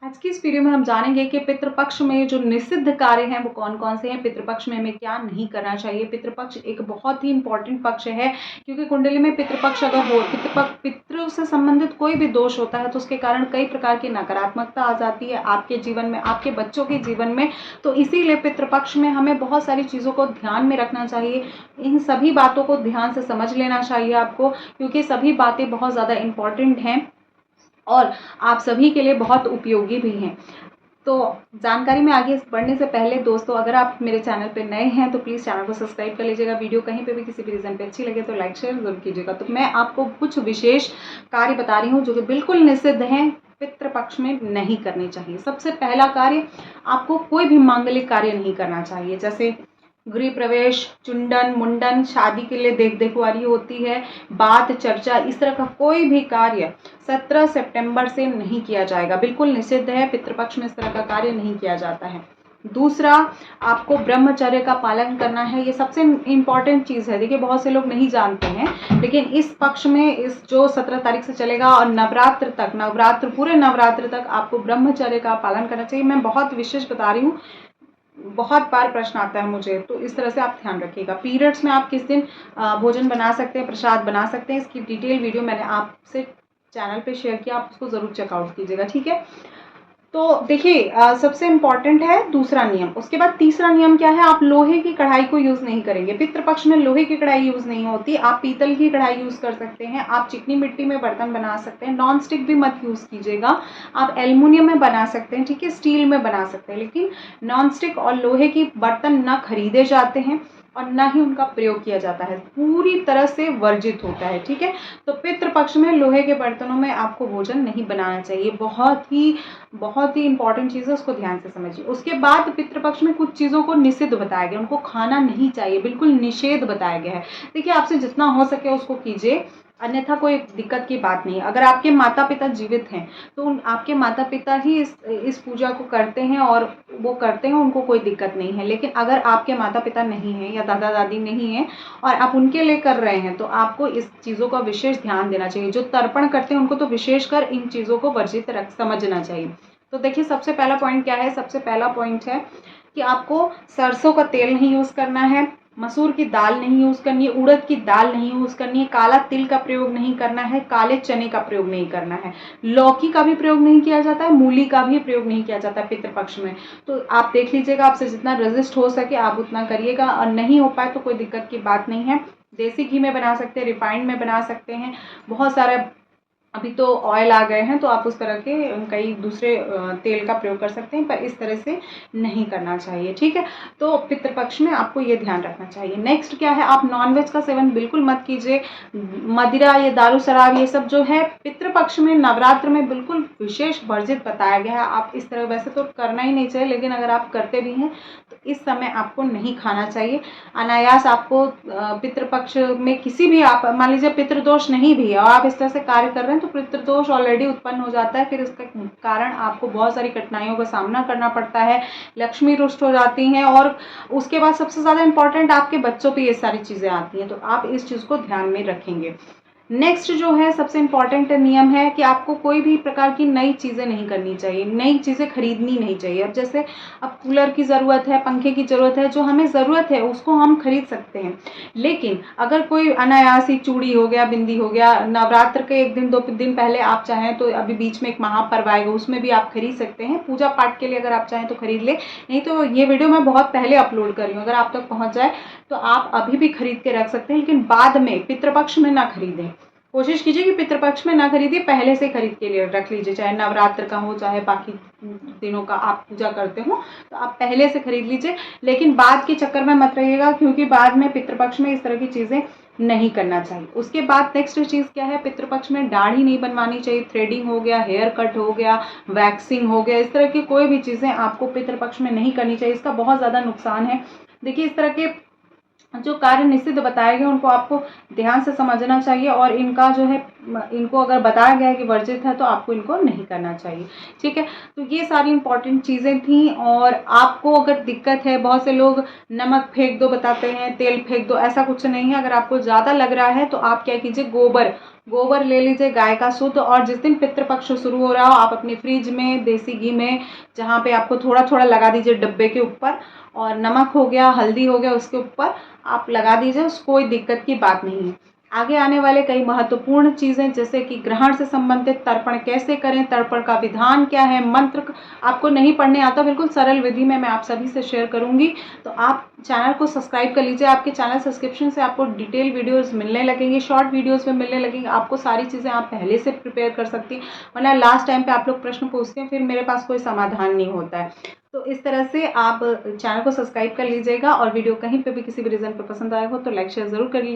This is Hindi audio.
आज की इस वीडियो में हम जानेंगे कि पितृपक्ष में जो निषिद्ध कार्य हैं वो कौन-कौन से हैं, पितृपक्ष में हमें क्या नहीं करना चाहिए। पितृपक्ष एक बहुत ही इम्पोर्टेंट पक्ष है क्योंकि कुंडली में पितृपक्ष अगर हो पितरों से संबंधित कोई भी दोष होता है तो उसके कारण कई प्रकार की नकारात्मकता आ जाती है आपके जीवन में, आपके बच्चों के जीवन में। तो इसीलिए पितृपक्ष में हमें बहुत सारी चीज़ों को ध्यान में रखना चाहिए। इन सभी बातों को ध्यान से समझ लेना चाहिए आपको, क्योंकि सभी बातें बहुत ज़्यादा इम्पोर्टेंट हैं और आप सभी के लिए बहुत उपयोगी भी हैं। तो जानकारी में आगे बढ़ने से पहले दोस्तों, अगर आप मेरे चैनल पे नए हैं तो प्लीज़ चैनल को सब्सक्राइब कर लीजिएगा। वीडियो कहीं पे भी किसी भी रीज़न पे अच्छी लगे तो लाइक शेयर ज़रूर कीजिएगा। तो मैं आपको कुछ विशेष कार्य बता रही हूँ जो कि बिल्कुल निषिद्ध हैं, पितृपक्ष में नहीं करने चाहिए। सबसे पहला कार्य, आपको कोई भी मांगलिक कार्य नहीं करना चाहिए, जैसे गृह प्रवेश, चुंडन, मुंडन, शादी के लिए देख वाली होती है, बात चर्चा, इस तरह का कोई भी कार्य 17 सितंबर से नहीं किया जाएगा। बिल्कुल निषिद्ध है, पितृपक्ष में इस तरह का कार्य नहीं किया जाता है। दूसरा, आपको ब्रह्मचर्य का पालन करना है। ये सबसे इम्पॉर्टेंट चीज़ है। देखिए बहुत से लोग नहीं जानते हैं, लेकिन इस पक्ष में इस जो 17 तारीख से चलेगा और पूरे नवरात्र तक आपको ब्रह्मचर्य का पालन करना चाहिए। मैं बहुत विशेष बता रही हूँ, बहुत बार प्रश्न आता है मुझे, तो इस तरह से आप ध्यान रखिएगा। पीरियड्स में आप किस दिन भोजन बना सकते हैं, प्रसाद बना सकते हैं, इसकी डिटेल वीडियो मैंने आपसे चैनल पे शेयर किया, आप उसको ज़रूर चेकआउट कीजिएगा, ठीक है। तो देखिए सबसे इम्पॉर्टेंट है दूसरा नियम। उसके बाद तीसरा नियम क्या है, आप लोहे की कढ़ाई को यूज़ नहीं करेंगे। पितृपक्ष में लोहे की कढ़ाई यूज़ नहीं होती, आप पीतल की कढ़ाई यूज़ कर सकते हैं, आप चिकनी मिट्टी में बर्तन बना सकते हैं। नॉन स्टिक भी मत यूज़ कीजिएगा, आप एल्युमिनियम में बना सकते हैं, ठीक है, स्टील में बना सकते हैं, लेकिन नॉन स्टिक और लोहे की बर्तन ना खरीदे जाते हैं और ना ही उनका प्रयोग किया जाता है, पूरी तरह से वर्जित होता है, ठीक है। तो पितृपक्ष में लोहे के बर्तनों में आपको भोजन नहीं बनाना चाहिए। बहुत ही इंपॉर्टेंट चीज़ है, उसको ध्यान से समझिए। उसके बाद पितृपक्ष में कुछ चीज़ों को निषिद्ध बताया गया, उनको खाना नहीं चाहिए, बिल्कुल निषेध बताया गया है। देखिए आपसे जितना हो सके उसको कीजिए, अन्यथा कोई दिक्कत की बात नहीं है। अगर आपके माता पिता जीवित हैं तो आपके माता पिता ही इस पूजा को करते हैं और वो करते हैं, उनको कोई दिक्कत नहीं है। लेकिन अगर आपके माता पिता नहीं हैं या दादा दादी नहीं हैं और आप उनके लिए कर रहे हैं तो आपको इस चीज़ों का विशेष ध्यान देना चाहिए। जो तर्पण करते हैं उनको तो विशेषकर इन चीज़ों को वर्जित समझना चाहिए। तो देखिए सबसे पहला पॉइंट क्या है, सबसे पहला पॉइंट है कि आपको सरसों का तेल नहीं यूज़ करना है, मसूर की दाल नहीं यूज़ करनी है, उड़द की दाल नहीं यूज़ करनी है, काला तिल का प्रयोग नहीं करना है, काले चने का प्रयोग नहीं करना है, लौकी का भी प्रयोग नहीं किया जाता है, मूली का भी प्रयोग नहीं किया जाता है पितृपक्ष में। तो आप देख लीजिएगा, आपसे जितना रेजिस्ट हो सके आप उतना करिएगा, और नहीं हो पाए तो कोई दिक्कत की बात नहीं है। देसी घी में बना सकते हैं, रिफाइंड में बना सकते हैं, बहुत सारा अभी तो ऑयल आ गए हैं तो आप उस तरह के कई दूसरे तेल का प्रयोग कर सकते हैं, पर इस तरह से नहीं करना चाहिए, ठीक है। तो पितृपक्ष में आपको ये ध्यान रखना चाहिए। नेक्स्ट क्या है, आप नॉनवेज का सेवन बिल्कुल मत कीजिए। मदिरा, ये दारू शराब, ये सब जो है पितृपक्ष में नवरात्र में बिल्कुल विशेष वर्जित बताया गया है। आप इस तरह, वैसे तो करना ही नहीं चाहिए, लेकिन अगर आप करते भी हैं तो इस समय आपको नहीं खाना चाहिए। अनायास आपको पितृपक्ष में किसी भी, आप मान लीजिए पितृदोष नहीं भी है और आप इस तरह से कार्य कर रहे हैं तो पितृदोष ऑलरेडी उत्पन्न हो जाता है, फिर इसका कारण आपको बहुत सारी कठिनाइयों का सामना करना पड़ता है, लक्ष्मी रुष्ट हो जाती हैं और उसके बाद सबसे ज़्यादा इंपॉर्टेंट आपके बच्चों पे ये सारी चीज़ें आती हैं। तो आप इस चीज़ को ध्यान में रखेंगे। नेक्स्ट जो है सबसे इम्पॉर्टेंट नियम है कि आपको कोई भी प्रकार की नई चीज़ें नहीं करनी चाहिए, नई चीज़ें खरीदनी नहीं चाहिए। अब जैसे अब कूलर की ज़रूरत है, पंखे की ज़रूरत है, जो हमें ज़रूरत है उसको हम खरीद सकते हैं, लेकिन अगर कोई अनायास ही चूड़ी हो गया, बिंदी हो गया, नवरात्र के 1 दिन 2 दिन पहले आप चाहें तो अभी बीच में एक महापर्व आएगा उसमें भी आप खरीद सकते हैं, पूजा पाठ के लिए अगर आप चाहें तो खरीद ले, नहीं तो ये वीडियो मैं बहुत पहले अपलोड कर रही हूँ, अगर आप तक पहुँच जाए तो आप अभी भी खरीद के रख सकते हैं, लेकिन बाद में पितृपक्ष में ना खरीदें। कोशिश कीजिए कि पितृपक्ष में ना खरीदिए, पहले से खरीद के लिए रख लीजिए, चाहे नवरात्र का हो चाहे बाकी दिनों का आप पूजा करते हो, तो आप पहले से खरीद लीजिए। लेकिन बाद के चक्कर में मत रहिएगा, क्योंकि बाद में पितृपक्ष में इस तरह की चीज़ें नहीं करना चाहिए। उसके बाद नेक्स्ट चीज़ क्या है, पितृपक्ष में दाढ़ी नहीं बनवानी चाहिए। थ्रेडिंग हो गया, हेयर कट हो गया, वैक्सिंग हो गया, इस तरह की कोई भी चीज़ें आपको पितृपक्ष में नहीं करनी चाहिए, इसका बहुत ज़्यादा नुकसान है। देखिए इस तरह के जो कार्य निषिद्ध बताए गए उनको आपको ध्यान से समझना चाहिए और इनका जो है इनको अगर बताया गया है कि वर्जित है तो आपको इनको नहीं करना चाहिए। ठीक है, तो ये सारी इंपॉर्टेंट चीज़ें थी। और आपको अगर दिक्कत है, बहुत से लोग नमक फेंक दो बताते हैं, तेल फेंक दो, ऐसा कुछ नहीं है। अगर आपको ज़्यादा लग रहा है तो आप क्या कीजिए, गोबर ले लीजिए गाय का शुद्ध, और जिस दिन पितृपक्ष शुरू हो रहा हो आप अपने फ्रिज में देसी घी में जहाँ पे आपको थोड़ा थोड़ा लगा दीजिए डब्बे के ऊपर, और नमक हो गया, हल्दी हो गया, उसके ऊपर आप लगा दीजिए, उसको कोई दिक्कत की बात नहीं है। आगे आने वाले कई महत्वपूर्ण चीज़ें, जैसे कि ग्रहण से संबंधित तर्पण कैसे करें, तर्पण का विधान क्या है, मंत्र आपको नहीं पढ़ने आता, बिल्कुल सरल विधि में मैं आप सभी से शेयर करूंगी। तो आप चैनल को सब्सक्राइब कर लीजिए। आपके चैनल सब्सक्रिप्शन से आपको डिटेल वीडियोस मिलने लगेंगे, शॉर्ट वीडियोस में मिलने लगेंगे, आपको सारी चीज़ें आप पहले से प्रिपेयर कर सकती हैं। वरना लास्ट टाइम पे आप लोग प्रश्न पूछते हैं, फिर मेरे पास कोई समाधान नहीं होता है। तो इस तरह से आप चैनल को सब्सक्राइब कर लीजिएगा, और वीडियो कहीं पे भी किसी भी रीज़न पे पसंद आया हो तो लाइक शेयर ज़रूर कर लीजिए।